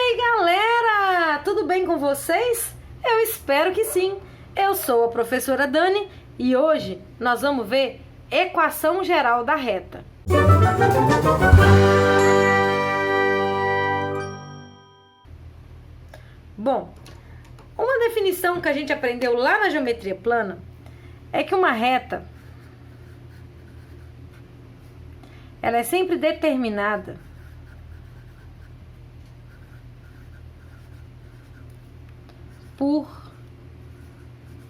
aí, galera! Tudo bem com vocês? Eu espero que sim. Eu sou a professora Dani e hoje nós vamos ver equação geral da reta. Bom, uma definição que a gente aprendeu lá na geometria plana é que uma reta ela é sempre determinada por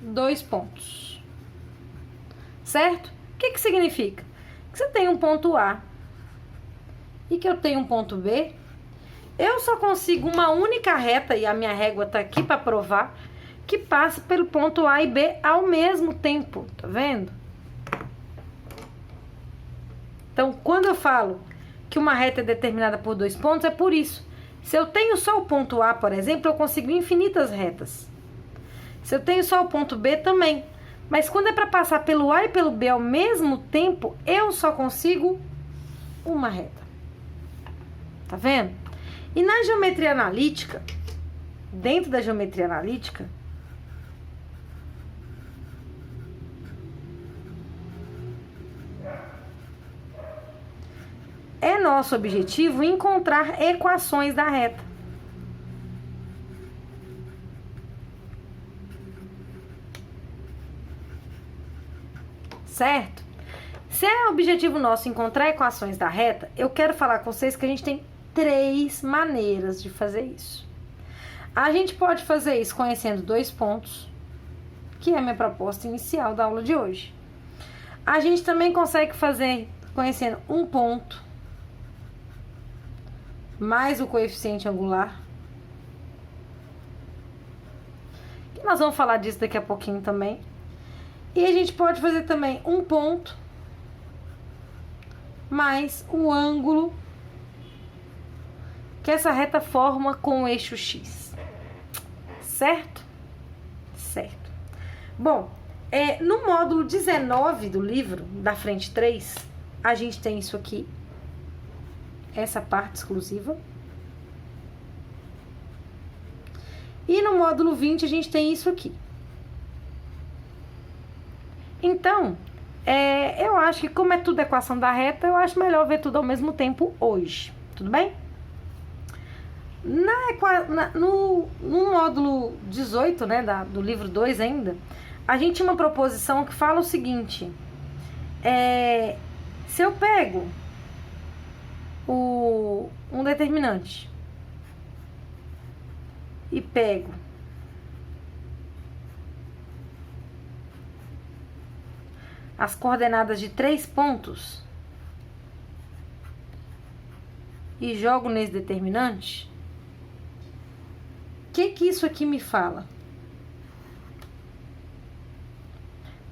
dois pontos, certo? O que significa? Que você tem um ponto A e que eu tenho um ponto B, eu só consigo uma única reta, e a minha régua tá aqui para provar, que passa pelo ponto A e B ao mesmo tempo, tá vendo? Então, quando eu falo que uma reta é determinada por dois pontos, é por isso. Se eu tenho só o ponto A, por exemplo, eu consigo infinitas retas. Se eu tenho só o ponto B, também. Mas quando é para passar pelo A e pelo B ao mesmo tempo, eu só consigo uma reta. Tá vendo? E na geometria analítica, dentro da geometria analítica, é nosso objetivo encontrar equações da reta. Certo? Se é objetivo nosso encontrar equações da reta, eu quero falar com vocês que a gente tem três maneiras de fazer isso. A gente pode fazer isso conhecendo dois pontos, que é a minha proposta inicial da aula de hoje. A gente também consegue fazer conhecendo um ponto mais o coeficiente angular. E nós vamos falar disso daqui a pouquinho também. E a gente pode fazer também um ponto mais o ângulo que essa reta forma com o eixo X. Certo? Certo. Bom, no módulo 19 do livro, da frente 3, a gente tem isso aqui. Essa parte exclusiva. E no módulo 20 a gente tem isso aqui. Então, eu acho que como é tudo equação da reta, eu acho melhor ver tudo ao mesmo tempo hoje. Tudo bem? No módulo 18, né, do livro 2 ainda, a gente tinha uma proposição que fala o seguinte. Se eu pego um determinante e pego as coordenadas de 3 pontos e jogo nesse determinante, o que isso aqui me fala?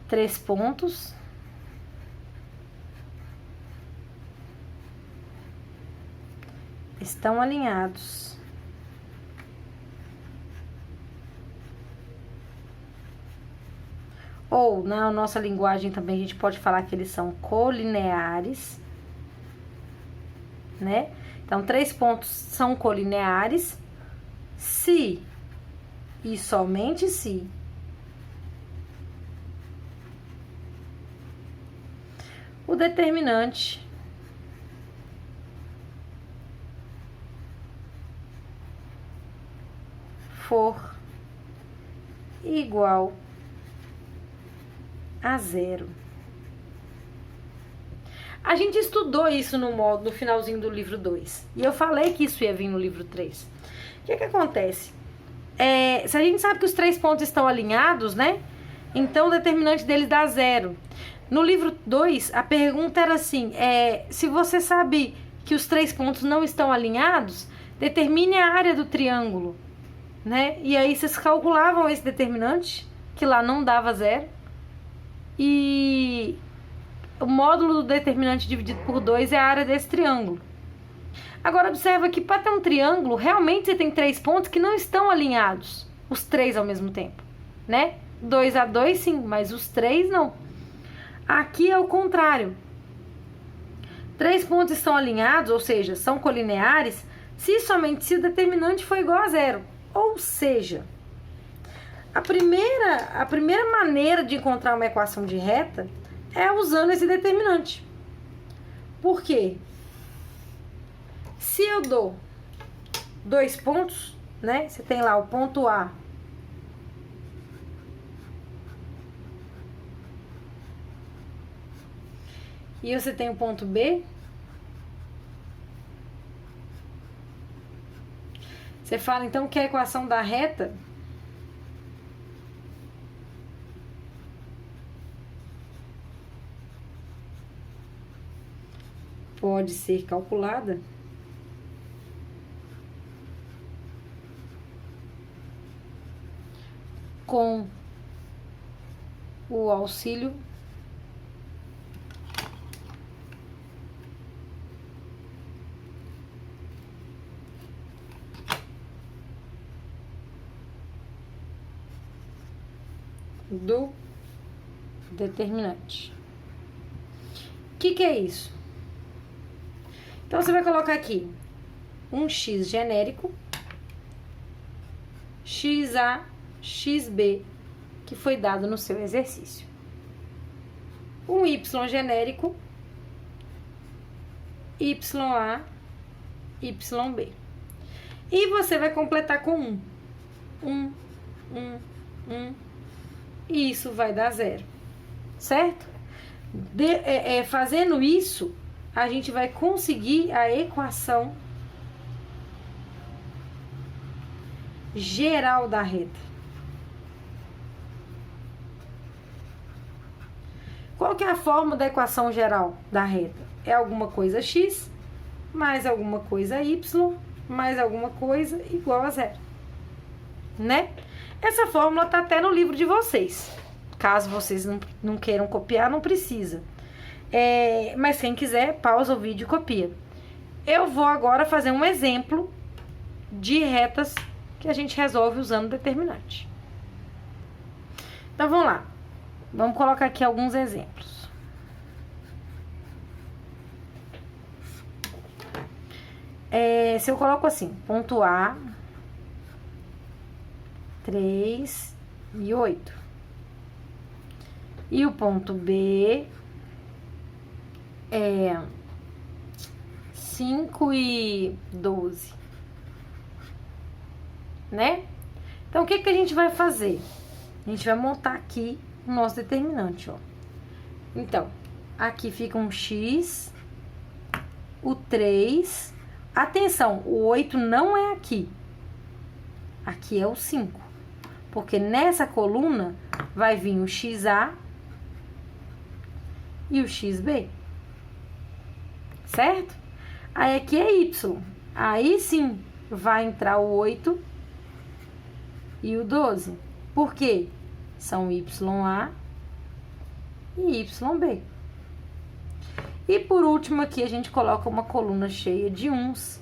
3 pontos estão alinhados. Ou, na nossa linguagem também, a gente pode falar que eles são colineares, né? Então, 3 pontos são colineares se e somente se o determinante for igual a 0. A gente estudou isso no finalzinho do livro 2. E eu falei que isso ia vir no livro 3. O que acontece? Se a gente sabe que os 3 pontos estão alinhados, né? Então o determinante deles dá 0. No livro 2, a pergunta era assim, se você sabe que os 3 pontos não estão alinhados, determine a área do triângulo, né? E aí vocês calculavam esse determinante, que lá não dava 0. E o módulo do determinante dividido por 2 é a área desse triângulo. Agora, observa que para ter um triângulo, realmente você tem 3 pontos que não estão alinhados, os 3 ao mesmo tempo, né? 2 a 2, sim, mas os 3 não. Aqui é o contrário. 3 pontos estão alinhados, ou seja, são colineares, se e somente se o determinante for igual a zero. Ou seja, a primeira maneira de encontrar uma equação de reta é usando esse determinante. Por quê? Se eu dou 2 pontos, né? Você tem lá o ponto A e você tem o ponto B. Você fala então que a equação da reta pode ser calculada com o auxílio do determinante. O que é isso? Então, você vai colocar aqui um x genérico, xa, xb, que foi dado no seu exercício. Um y genérico, ya, yb. E você vai completar com 1. E isso vai dar 0, certo? Fazendo isso, a gente vai conseguir a equação geral da reta. Qual que é a forma da equação geral da reta? É alguma coisa x mais alguma coisa y mais alguma coisa igual a 0, né? Essa fórmula tá até no livro de vocês. Caso vocês não queiram copiar, não precisa. Mas quem quiser, pausa o vídeo e copia. Eu vou agora fazer um exemplo de retas que a gente resolve usando determinante. Então, vamos lá. Vamos colocar aqui alguns exemplos. Se eu coloco assim, ponto A, 3 e 8. E o ponto B é 5 e 12, né? Então, o que a gente vai fazer? A gente vai montar aqui o nosso determinante, ó. Então, aqui fica um x, o 3. Atenção, o 8 não é aqui. Aqui é o 5. Porque nessa coluna vai vir o xa e o xb. Certo? Aí aqui é y. Aí sim vai entrar o 8 e o 12. Por quê? São ya e yb. E por último aqui a gente coloca uma coluna cheia de uns.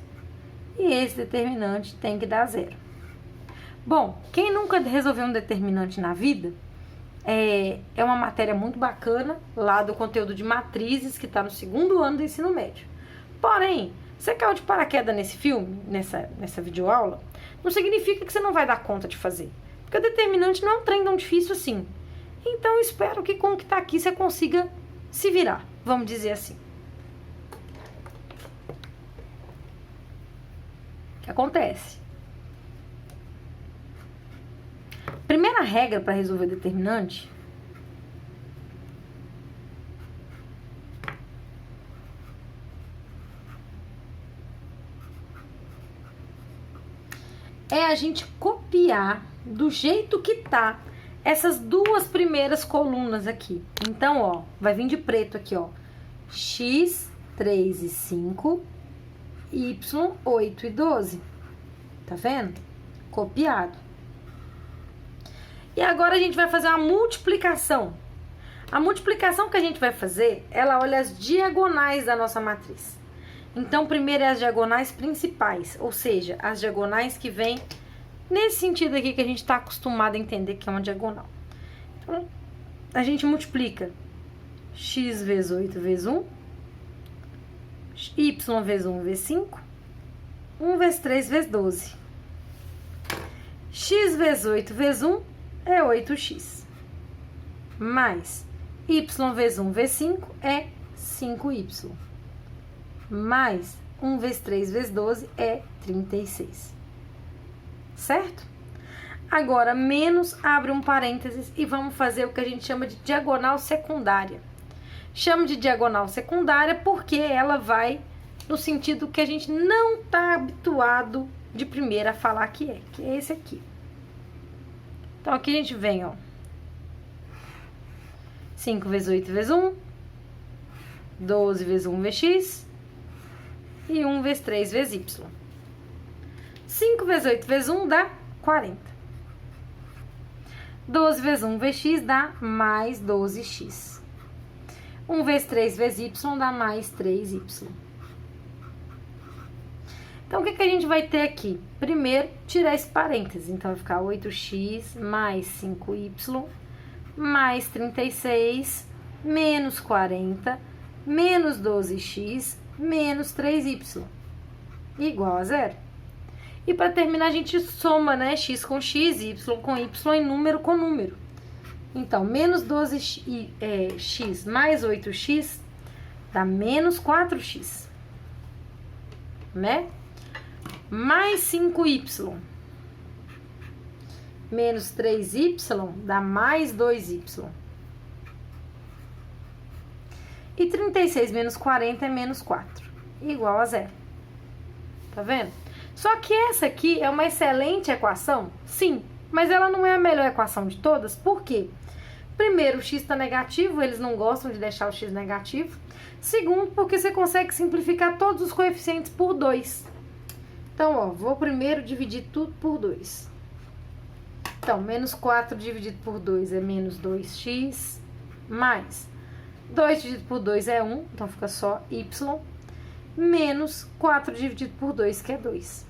E esse determinante tem que dar 0. Bom, quem nunca resolveu um determinante na vida, é uma matéria muito bacana, lá do conteúdo de matrizes, que está no 2º ano do ensino médio. Porém, você caiu de paraquedas nesse filme, nessa videoaula, não significa que você não vai dar conta de fazer. Porque o determinante não é um trem tão difícil assim. Então, espero que com o que está aqui você consiga se virar, vamos dizer assim. O que acontece? Primeira regra para resolver determinante é a gente copiar do jeito que tá essas duas primeiras colunas aqui. Então, ó, vai vir de preto aqui, ó. X, 3 e 5, Y, 8 e 12. Tá vendo? Copiado. E agora a gente vai fazer uma multiplicação. A multiplicação que a gente vai fazer, ela olha as diagonais da nossa matriz. Então, primeiro é as diagonais principais, ou seja, as diagonais que vêm nesse sentido aqui que a gente está acostumado a entender que é uma diagonal. Então, a gente multiplica x vezes 8 vezes 1, y vezes 1 vezes 5, 1 vezes 3 vezes 12. X vezes 8 vezes 1 é 8x. Mais y vezes 1 vezes 5 é 5y. Mais 1 vezes 3 vezes 12 é 36. Certo? Agora, menos, abre um parênteses e vamos fazer o que a gente chama de diagonal secundária. Chamo de diagonal secundária porque ela vai no sentido que a gente não está habituado de primeira a falar que é esse aqui. Então, aqui a gente vem, ó. 5 vezes 8 vezes 1, 12 vezes 1 vezes x e 1 vezes 3 vezes y. 5 vezes 8 vezes 1 dá 40. 12 vezes 1 vezes x dá mais 12x. 1 vezes 3 vezes y dá mais 3y. Então, o que a gente vai ter aqui? Primeiro, tirar esse parênteses. Então, vai ficar 8x mais 5y mais 36 menos 40 menos 12x menos 3y igual a zero. E para terminar, a gente soma, né? X com x, y com y e número com número. Então, menos 12x mais 8x dá menos 4x. Né? Mais 5y menos 3y dá mais 2y. E 36 menos 40 é menos 4, igual a zero. Tá vendo? Só que essa aqui é uma excelente equação, sim, mas ela não é a melhor equação de todas. Por quê? Primeiro, o x está negativo, eles não gostam de deixar o x negativo. Segundo, porque você consegue simplificar todos os coeficientes por 2. Então, ó, vou primeiro dividir tudo por 2. Então, menos 4 dividido por 2 é menos 2x, mais 2 dividido por 2 é 1, então fica só y, menos 4 dividido por 2, que é 2.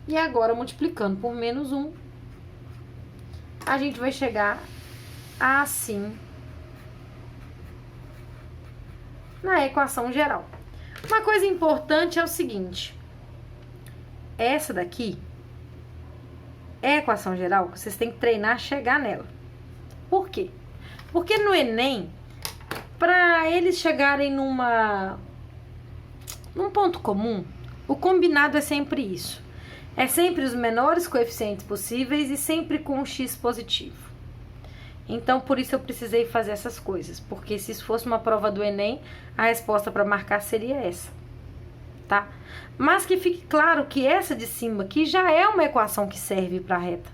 E agora, multiplicando por menos 1, a gente vai chegar assim na equação geral. Uma coisa importante é o seguinte, essa daqui é a equação geral, vocês têm que treinar a chegar nela. Por quê? Porque no Enem, para eles chegarem num ponto comum, o combinado é sempre isso. É sempre os menores coeficientes possíveis e sempre com um x positivo. Então, por isso eu precisei fazer essas coisas. Porque se isso fosse uma prova do Enem, a resposta para marcar seria essa. Tá? Mas que fique claro que essa de cima aqui já é uma equação que serve para a reta.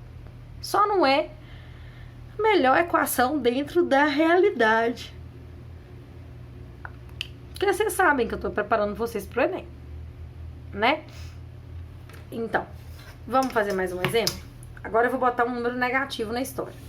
Só não é a melhor equação dentro da realidade. Porque vocês sabem que eu estou preparando vocês para o Enem. Né? Então, vamos fazer mais um exemplo? Agora eu vou botar um número negativo na história.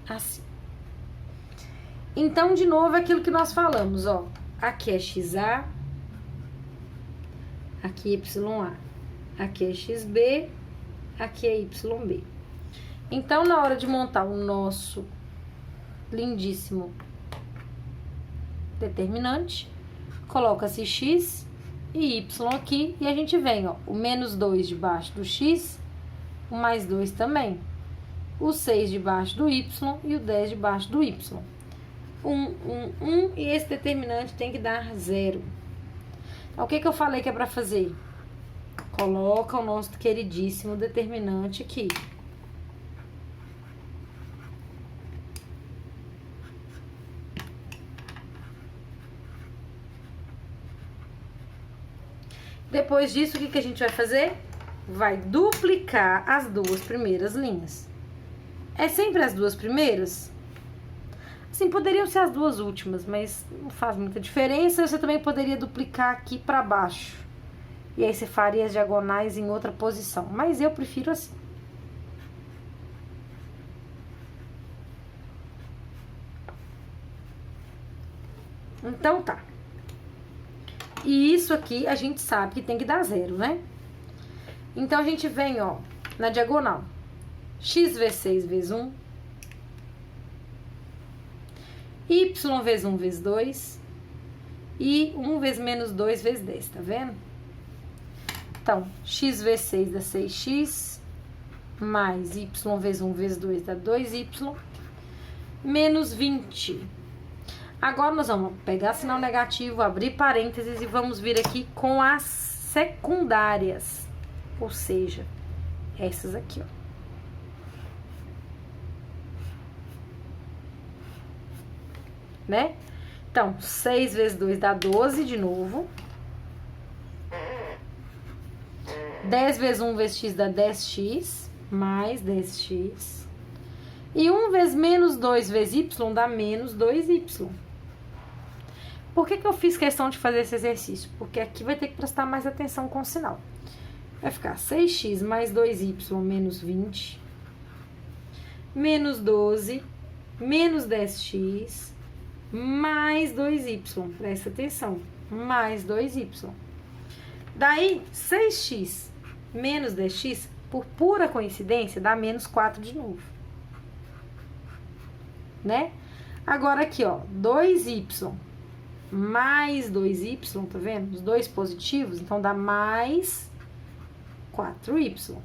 Assim. Então, de novo, aquilo que nós falamos, ó. Aqui é XA, aqui é YA, aqui é XB, aqui é YB. Então, na hora de montar o nosso lindíssimo determinante, coloca-se X e Y aqui, e a gente vem, ó, o menos 2 debaixo do X, o mais 2 também. O 6 debaixo do Y e o 10 debaixo do Y. 1, e esse determinante tem que dar 0. Então, o que eu falei que é para fazer? Coloca o nosso queridíssimo determinante aqui. Depois disso, o que a gente vai fazer? Vai duplicar as duas primeiras linhas. É sempre as duas primeiras? Assim, poderiam ser as duas últimas, mas não faz muita diferença. Você também poderia duplicar aqui para baixo. E aí você faria as diagonais em outra posição. Mas eu prefiro assim. Então tá. E isso aqui a gente sabe que tem que dar zero, né? Então a gente vem, ó, na diagonal. X vezes 6 vezes 1. Y vezes 1 vezes 2. E 1 vezes menos 2 vezes 10, tá vendo? Então, x vezes 6 dá 6x. Mais y vezes 1 vezes 2 dá 2y. Menos 20. Agora nós vamos pegar sinal negativo, abrir parênteses e vamos vir aqui com as secundárias. Ou seja, essas aqui, ó. Né? Então, 6 vezes 2 dá 12 de novo. 10 vezes 1 vezes x dá 10x, mais 10x. E 1 vezes menos 2 vezes y dá menos 2y. Por que eu fiz questão de fazer esse exercício? Porque aqui vai ter que prestar mais atenção com o sinal. Vai ficar 6x mais 2y menos 20, menos 12, menos 10x, mais 2y. Presta atenção. Mais 2y. Daí, 6x menos 10x, por pura coincidência, dá menos 4 de novo. Né? Agora aqui, ó, 2y mais 2y, tá vendo? Os dois positivos, então dá mais 4y.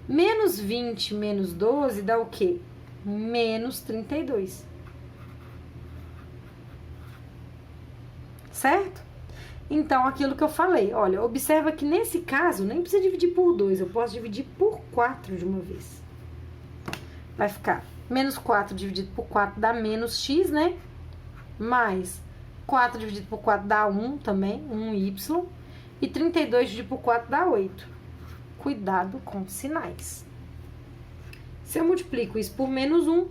Menos 20 menos 12 dá o quê? Menos 32. Certo? Então, aquilo que eu falei, olha, observa que nesse caso, nem precisa dividir por 2, eu posso dividir por 4 de uma vez. Vai ficar menos 4 dividido por 4 dá menos x, né? Mais 4 dividido por 4 dá 1 também, 1y. E 32 dividido por 4 dá 8. Cuidado com sinais. Se eu multiplico isso por menos 1,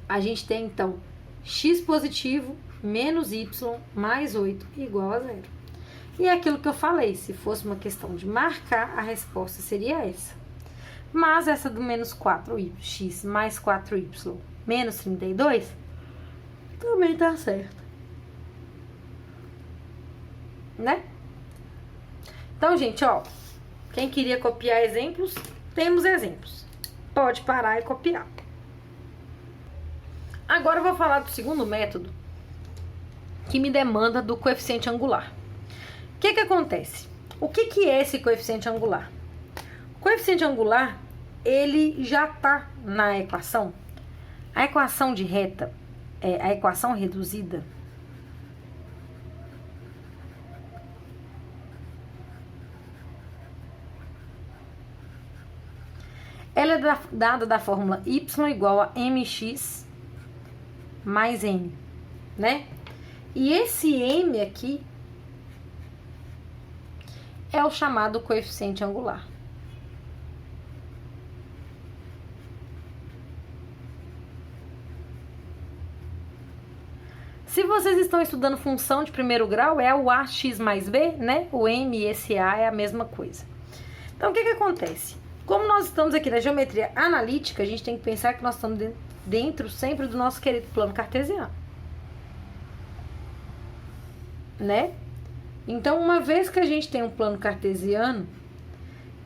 a gente tem, então, x positivo menos y mais 8 igual a 0. E é aquilo que eu falei, se fosse uma questão de marcar, a resposta seria essa. Mas essa do menos 4x mais 4y menos 32 também tá certo. Né? Então, gente, ó, quem queria copiar exemplos, temos exemplos. Pode parar e copiar. Agora eu vou falar do segundo método, que me demanda do coeficiente angular. O que acontece? O que é esse coeficiente angular? O coeficiente angular, ele já tá na equação. A equação de reta, a equação reduzida, ela é dada da fórmula y igual a mx mais n, né? E esse m aqui é o chamado coeficiente angular. Se vocês estão estudando função de primeiro grau, é o ax mais b, né? O m e esse a é a mesma coisa. Então, o que acontece? Como nós estamos aqui na geometria analítica, a gente tem que pensar que nós estamos dentro sempre do nosso querido plano cartesiano. Né? Então, uma vez que a gente tem um plano cartesiano,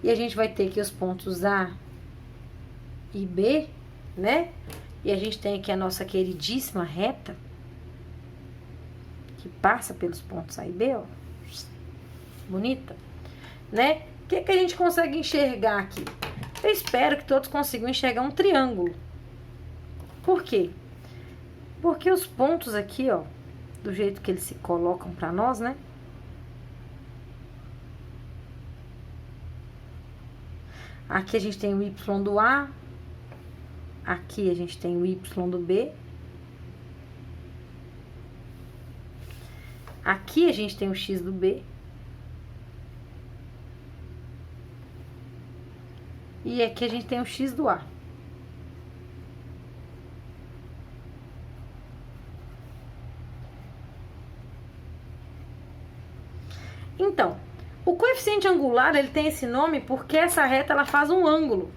e a gente vai ter aqui os pontos A e B, né? E a gente tem aqui a nossa queridíssima reta, que passa pelos pontos A e B, ó. Bonita, né? O que a gente consegue enxergar aqui? Eu espero que todos consigam enxergar um triângulo. Por quê? Porque os pontos aqui, ó, do jeito que eles se colocam para nós, né? Aqui a gente tem o y do A. Aqui a gente tem o y do B. Aqui a gente tem o x do B. E aqui a gente tem o x do A. Então, angular, ele tem esse nome porque essa reta, ela faz um ângulo.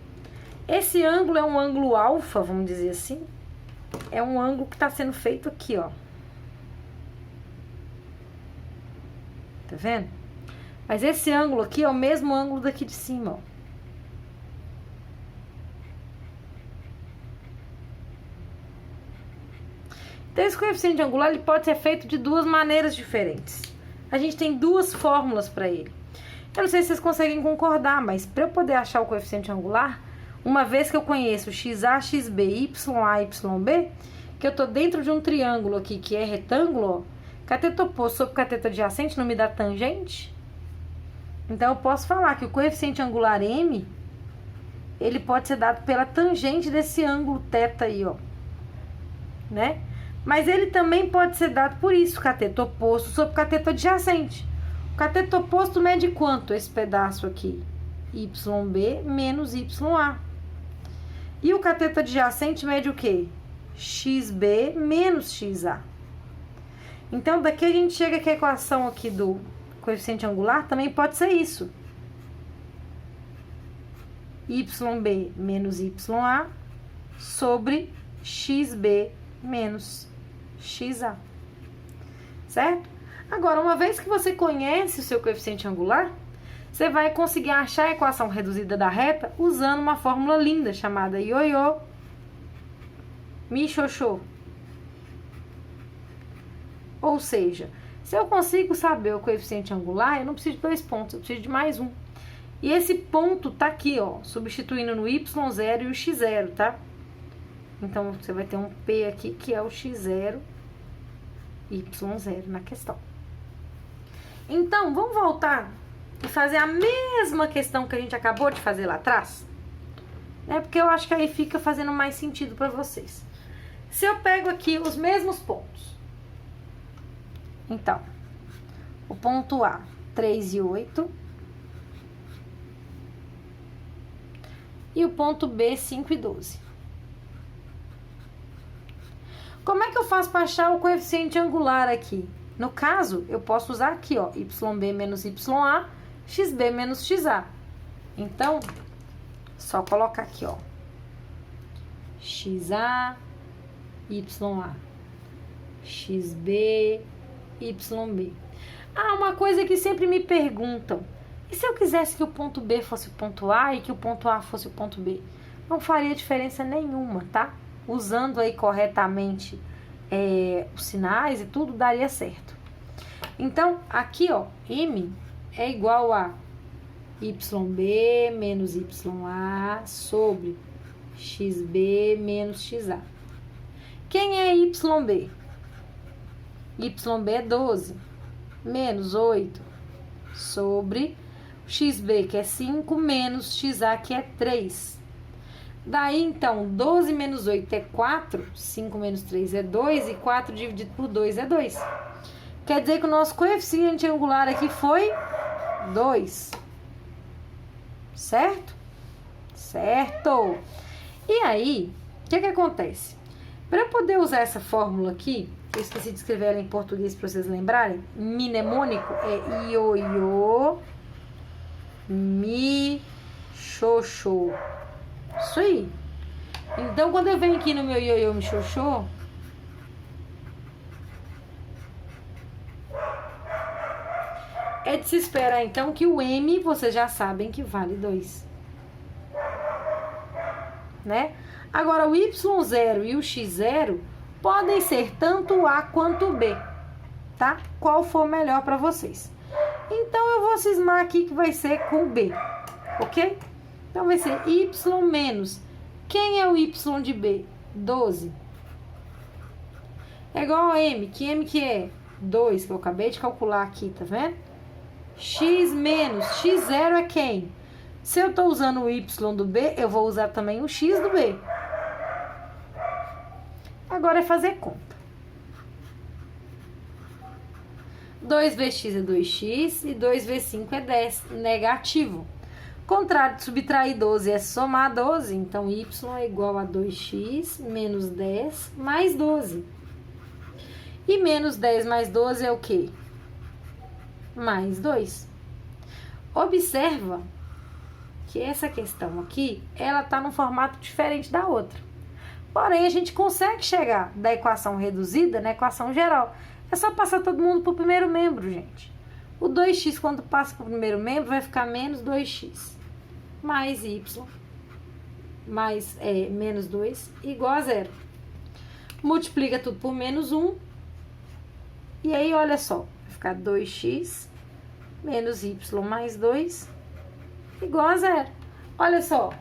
Esse ângulo é um ângulo alfa, vamos dizer assim. É um ângulo que está sendo feito aqui, ó. Tá vendo? Mas esse ângulo aqui é o mesmo ângulo daqui de cima, ó. Então, esse coeficiente angular, ele pode ser feito de duas maneiras diferentes. A gente tem duas fórmulas para ele. Eu não sei se vocês conseguem concordar, mas para eu poder achar o coeficiente angular, uma vez que eu conheço XA, XB, YA, YB, que eu tô dentro de um triângulo aqui que é retângulo, ó, cateto oposto sobre cateto adjacente não me dá tangente? Então, eu posso falar que o coeficiente angular M, ele pode ser dado pela tangente desse ângulo θ aí, ó. Né? Mas ele também pode ser dado por isso, cateto oposto sobre cateto adjacente. O cateto oposto mede quanto? Esse pedaço aqui. YB menos YA. E o cateto adjacente mede o quê? XB menos XA. Então, daqui a gente chega que a equação aqui do coeficiente angular também pode ser isso. YB menos YA sobre XB menos XA. Certo? Agora, uma vez que você conhece o seu coeficiente angular, você vai conseguir achar a equação reduzida da reta usando uma fórmula linda chamada ioiô michoxô. Ou seja, se eu consigo saber o coeficiente angular, eu não preciso de 2 pontos, eu preciso de mais um. E esse ponto tá aqui, ó, substituindo no y0 e o x0, tá? Então, você vai ter um P aqui, que é o x0, y0 na questão. Então, vamos voltar e fazer a mesma questão que a gente acabou de fazer lá atrás? Né? Porque eu acho que aí fica fazendo mais sentido para vocês. Se eu pego aqui os mesmos pontos. Então, o ponto A, 3 e 8. E o ponto B, 5 e 12. Como é que eu faço para achar o coeficiente angular aqui? No caso, eu posso usar aqui, ó, YB menos YA, XB menos XA. Então, só colocar aqui, ó, XA, YA, XB, YB. Ah, uma coisa que sempre me perguntam. E se eu quisesse que o ponto B fosse o ponto A e que o ponto A fosse o ponto B? Não faria diferença nenhuma, tá? Usando aí corretamente os sinais e tudo, daria certo. Então, aqui, ó, M é igual a YB menos YA sobre XB menos XA. Quem é YB? YB é 12 menos 8 sobre XB, que é 5, menos XA, que é 3. Daí, então, 12 menos 8 é 4, 5 menos 3 é 2, e 4 dividido por 2 é 2. Quer dizer que o nosso coeficiente angular aqui foi 2. Certo? Certo! E aí, o que acontece? Para eu poder usar essa fórmula aqui, eu esqueci de escrever ela em português para vocês lembrarem, mnemônico é ioiô, mi, xoxô. Isso aí. Então, quando eu venho aqui no meu ioiô, mi, xoxô, é de se esperar, então, que o M, vocês já sabem que vale 2. Né? Agora, o Y0 e o X0 podem ser tanto o A quanto o B, tá? Qual for melhor para vocês. Então, eu vou cismar aqui que vai ser com o B, ok? Então, vai ser Y menos. Quem é o Y de B? 12. É igual a M. Que M que é? 2, que eu acabei de calcular aqui, tá vendo? X menos. X0 é quem? Se eu tô usando o Y do B, eu vou usar também o X do B. Agora é fazer conta. 2 vezes x é 2x e 2 vezes 5 é 10, negativo. Contrário de subtrair 12 é somar 12, então y é igual a 2x menos 10 mais 12. E menos 10 mais 12 é o quê? Mais 2. Observa que essa questão aqui, ela está num formato diferente da outra. Porém, a gente consegue chegar da equação reduzida na equação geral. É só passar todo mundo para o primeiro membro, gente. O 2x, quando passa para o primeiro membro, vai ficar menos 2x mais y mais menos 2 igual a 0. Multiplica tudo por menos 1. E aí, olha só, vai ficar 2x menos y mais 2 igual a 0. Olha só.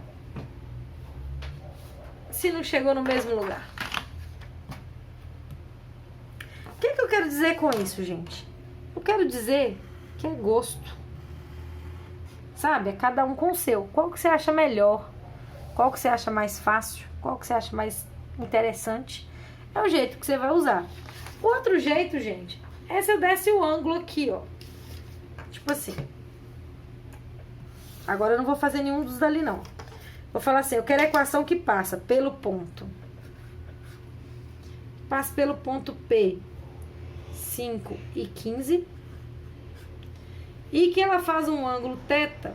Se não chegou no mesmo lugar. O que eu quero dizer com isso, gente? Eu quero dizer que é gosto. Sabe? É cada um com o seu. Qual que você acha melhor? Qual que você acha mais fácil? Qual que você acha mais interessante? É o jeito que você vai usar. O outro jeito, gente, é se eu desse o ângulo aqui, ó. Tipo assim. Agora eu não vou fazer nenhum dos dali, não. Vou falar assim, eu quero a equação que passa pelo ponto. Passa pelo ponto P, 5 e 15. E que ela faz um ângulo θ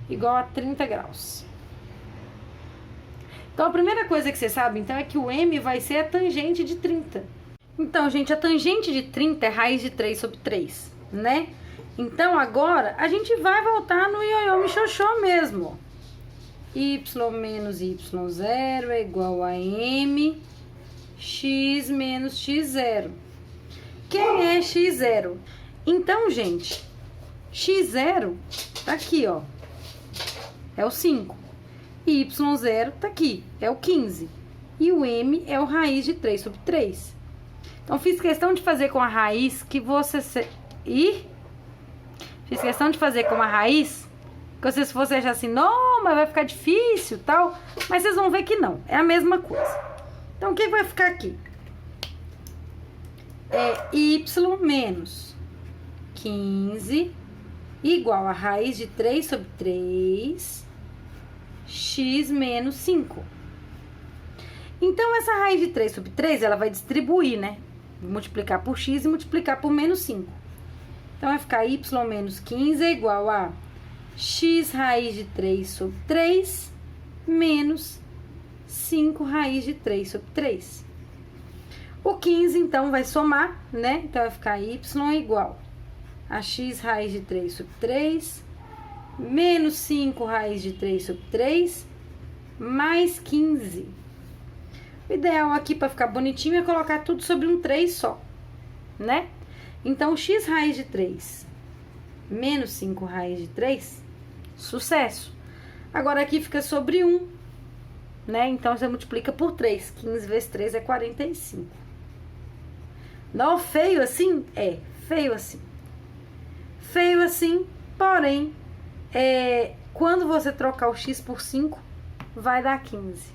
igual a 30 graus. Então, a primeira coisa que você sabe, então, é que o M vai ser a tangente de 30. Então, gente, a tangente de 30 é raiz de 3 sobre 3, né? Então, agora, a gente vai voltar no ioiô michoxô mesmo. Y menos Y0 é igual a M, X menos X0. Quem é X0? Então, gente, X0 tá aqui, ó. É o 5. E Y0 tá aqui, é o 15. E o M é o raiz de 3 sobre 3. Então, fiz questão de fazer com a raiz que você... Fiz questão de fazer com a raiz que vocês fossem achar assim, não, mas vai ficar difícil, tal. Mas vocês vão ver que não, é a mesma coisa. Então, o que vai ficar aqui? É Y menos 15 igual a raiz de 3 sobre 3, x menos 5. Então, essa raiz de 3 sobre 3, ela vai distribuir, né? Multiplicar por x e multiplicar por menos 5. Então, vai ficar y menos 15 é igual a x raiz de 3 sobre 3 menos 5 raiz de 3 sobre 3. O 15, então, vai somar, né? Então, vai ficar y igual a x raiz de 3 sobre 3 menos 5 raiz de 3 sobre 3 mais 15. O ideal aqui, para ficar bonitinho, é colocar tudo sobre um 3 só, né? Então, x raiz de 3 menos 5 raiz de 3, sucesso. Agora, aqui fica sobre 1, né? Então, você multiplica por 3. 15 vezes 3 é 45. Não feio assim? É, feio assim. Feio assim, porém, quando você trocar o x por 5, vai dar 15.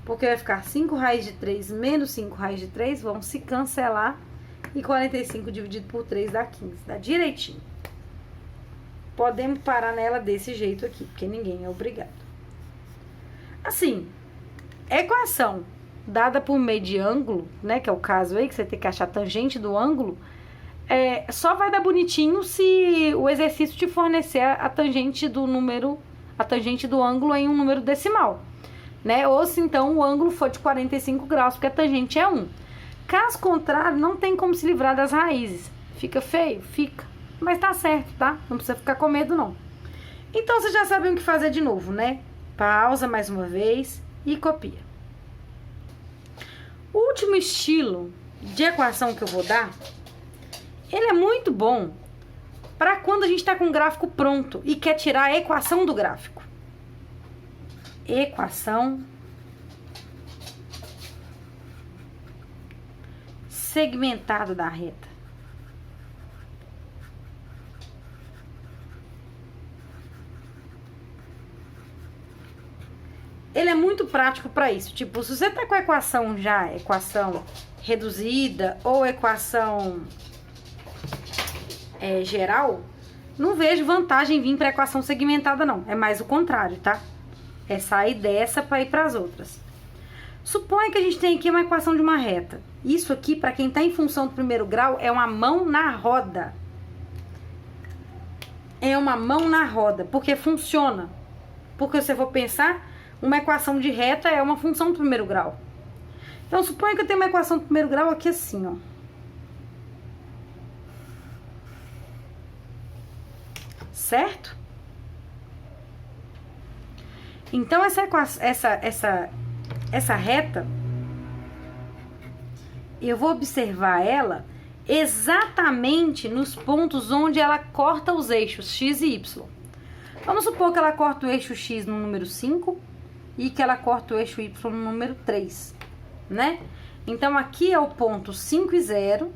Porque vai ficar 5 raiz de 3 menos 5 raiz de 3, vão se cancelar. E 45 dividido por 3 dá 15, dá direitinho. Podemos parar nela desse jeito aqui, porque ninguém é obrigado. Assim, equação dada por meio de ângulo, né, que é o caso aí, que você tem que achar a tangente do ângulo, só vai dar bonitinho se o exercício te fornecer a tangente do número, a tangente do ângulo em um número decimal, né? Ou se então o ângulo for de 45 graus, porque a tangente é 1. Caso contrário, não tem como se livrar das raízes. Fica feio? Fica. Mas tá certo, tá? Não precisa ficar com medo, não. Então, vocês já sabem o que fazer de novo, né? Pausa mais uma vez e copia. O último estilo de equação que eu vou dar, ele é muito bom para quando a gente tá com o gráfico pronto e quer tirar a equação do gráfico. Equação segmentada da reta. Ele é muito prático para isso. Tipo, se você tá com a equação já, equação reduzida ou equação geral, não vejo vantagem em vir para equação segmentada, não. É mais o contrário, tá? É sair dessa para ir para as outras. Suponha que a gente tem aqui uma equação de uma reta. Isso aqui, para quem está em função do primeiro grau, é uma mão na roda. é uma mão na roda, porque funciona. Porque se você for pensar, uma equação de reta é uma função do primeiro grau. Então, suponha que eu tenho uma equação do primeiro grau aqui assim, ó. Certo? Então, essa reta, eu vou observar ela exatamente nos pontos onde ela corta os eixos x e y. Vamos supor que ela corta o eixo x no número 5 e que ela corta o eixo y no número 3, né? Então, aqui é o ponto 5 e 0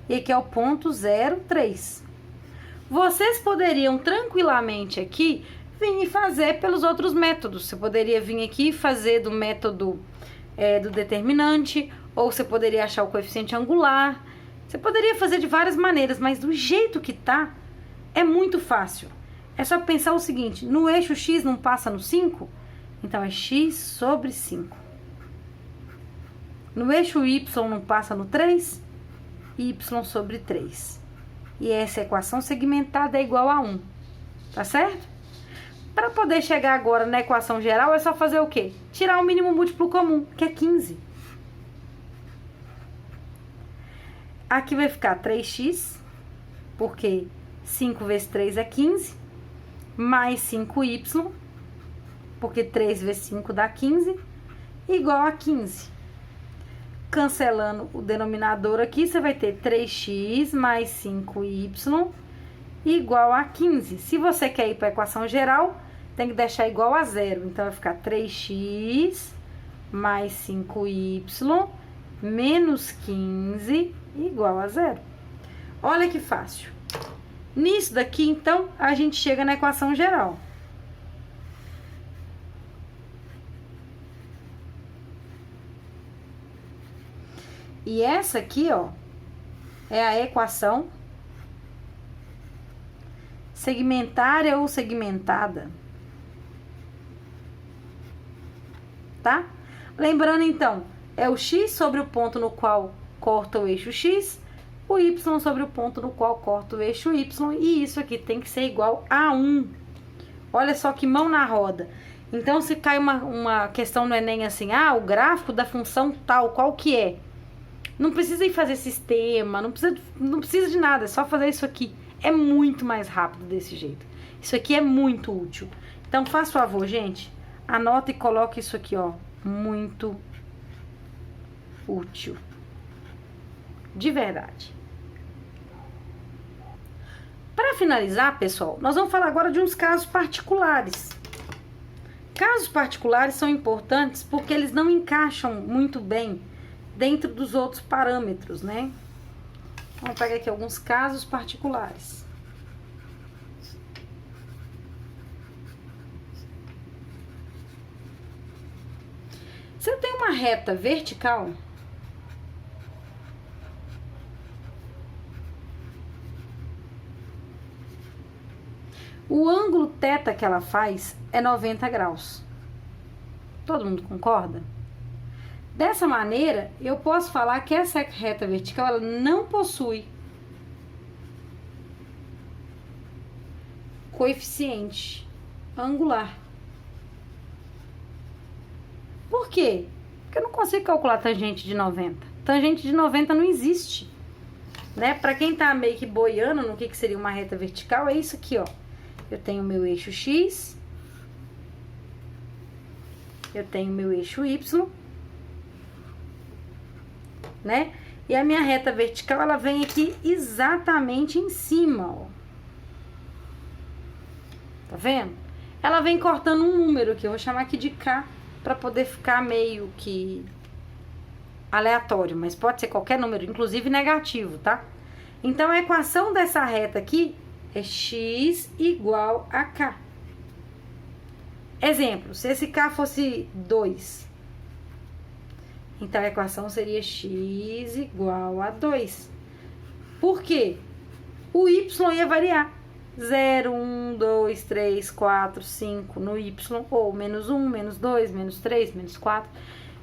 e aqui é o ponto 0, 3. Vocês poderiam tranquilamente aqui vir e fazer pelos outros métodos. Você poderia vir aqui e fazer do método do determinante, ou você poderia achar o coeficiente angular. Você poderia fazer de várias maneiras, mas do jeito que tá, é muito fácil. É só pensar o seguinte, no eixo x não passa no 5? Então, é x sobre 5. No eixo y não passa no 3? Y sobre 3. E essa equação segmentada é igual a 1. Tá certo? Para poder chegar agora na equação geral, é só fazer o quê? Tirar o mínimo múltiplo comum, que é 15. Aqui vai ficar 3x, porque 5 vezes 3 é 15, mais 5y, porque 3 vezes 5 dá 15, igual a 15. Cancelando o denominador aqui, você vai ter 3x mais 5y igual a 15. Se você quer ir para a equação geral, tem que deixar igual a 0. Então, vai ficar 3x mais 5y menos 15 igual a 0. Olha que fácil. Nisso daqui, então, a gente chega na equação geral. E essa aqui, ó, é a equação segmentária ou segmentada. Tá? Lembrando, então, é o x sobre o ponto no qual corta o eixo x, o y sobre o ponto no qual corta o eixo y, e isso aqui tem que ser igual a 1. Olha só que mão na roda. Então, se cai uma questão no Enem assim, o gráfico da função tal, qual que é? Não precisa ir fazer sistema, não precisa de nada, é só fazer isso aqui. É muito mais rápido desse jeito. Isso aqui é muito útil. Então, faça o favor, gente, anota e coloque isso aqui, ó, muito útil. De verdade. Para finalizar, pessoal, nós vamos falar agora de uns casos particulares. Casos particulares são importantes porque eles não encaixam muito bem dentro dos outros parâmetros, né? Vamos pegar aqui alguns casos particulares. Se eu tenho uma reta vertical, o ângulo θ que ela faz é 90 graus. Todo mundo concorda? Dessa maneira, eu posso falar que essa reta vertical ela não possui coeficiente angular. Por quê? Porque eu não consigo calcular tangente de 90. Tangente de 90 não existe. Né? Para quem tá meio que boiando no que seria uma reta vertical, é isso aqui, ó. Eu tenho meu eixo X, eu tenho meu eixo Y, né? E a minha reta vertical, ela vem aqui exatamente em cima, ó. Tá vendo? Ela vem cortando um número aqui, eu vou chamar aqui de K, para poder ficar meio que aleatório, mas pode ser qualquer número, inclusive negativo, tá? Então, a equação dessa reta aqui é x igual a k. Exemplo, se esse k fosse 2, então a equação seria x igual a 2. Por quê? O y ia variar. 0, 1, 2, 3, 4, 5 no y, ou menos 1, menos 2, menos 3, menos 4.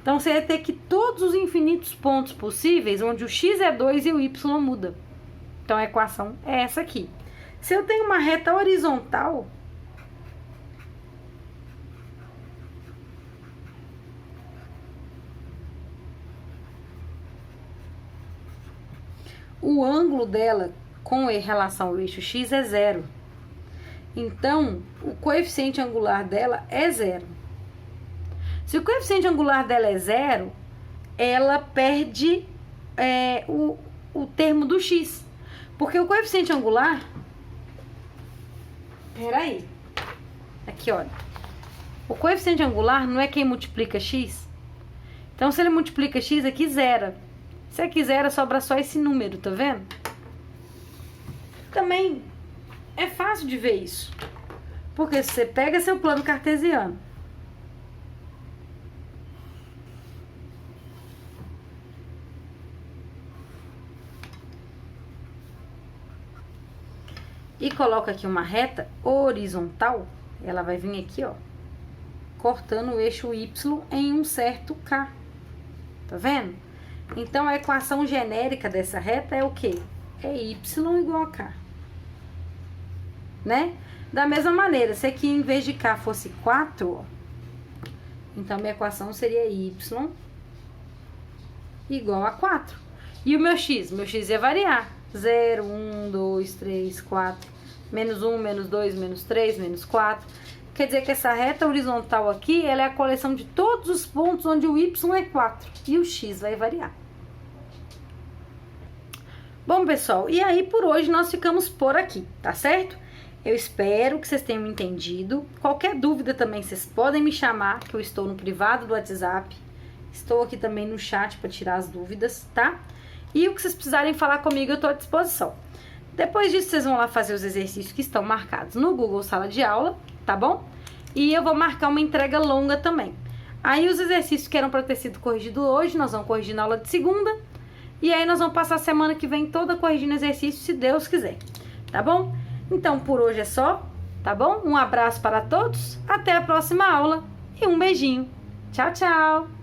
Então, você ia ter que todos os infinitos pontos possíveis, onde o x é 2 e o y muda. Então, a equação é essa aqui. Se eu tenho uma reta horizontal, o ângulo dela com relação ao eixo x é zero. Então, o coeficiente angular dela é zero. Se o coeficiente angular dela é zero, ela perde o termo do x. Porque o coeficiente angular... Peraí. Aqui, olha. O coeficiente angular não é quem multiplica x? Então, se ele multiplica x, aqui zera. Se aqui zera, sobra só esse número, tá vendo? Também é fácil de ver isso. Porque se você pega seu plano cartesiano, e coloca aqui uma reta horizontal, ela vai vir aqui, ó, cortando o eixo y em um certo k. Tá vendo? Então, a equação genérica dessa reta é o quê? É y igual a k. Né? Da mesma maneira, se aqui em vez de k fosse 4, ó, então minha equação seria y igual a 4. E o meu x? Meu x ia variar. 0, 1, 2, 3, 4, menos 1, menos 2, menos 3, menos 4. Quer dizer que essa reta horizontal aqui, ela é a coleção de todos os pontos onde o y é 4 e o x vai variar. Bom, pessoal, e aí por hoje nós ficamos por aqui, tá certo? Eu espero que vocês tenham entendido. Qualquer dúvida também, vocês podem me chamar, que eu estou no privado do WhatsApp. Estou aqui também no chat para tirar as dúvidas, tá? E o que vocês precisarem falar comigo, eu estou à disposição. Depois disso, vocês vão lá fazer os exercícios que estão marcados no Google Sala de Aula, tá bom? E eu vou marcar uma entrega longa também. Aí os exercícios que eram para ter sido corrigidos hoje, nós vamos corrigir na aula de segunda. E aí nós vamos passar a semana que vem toda corrigindo exercício, se Deus quiser, tá bom? Então, por hoje é só, tá bom? Um abraço para todos, até a próxima aula e um beijinho. Tchau, tchau!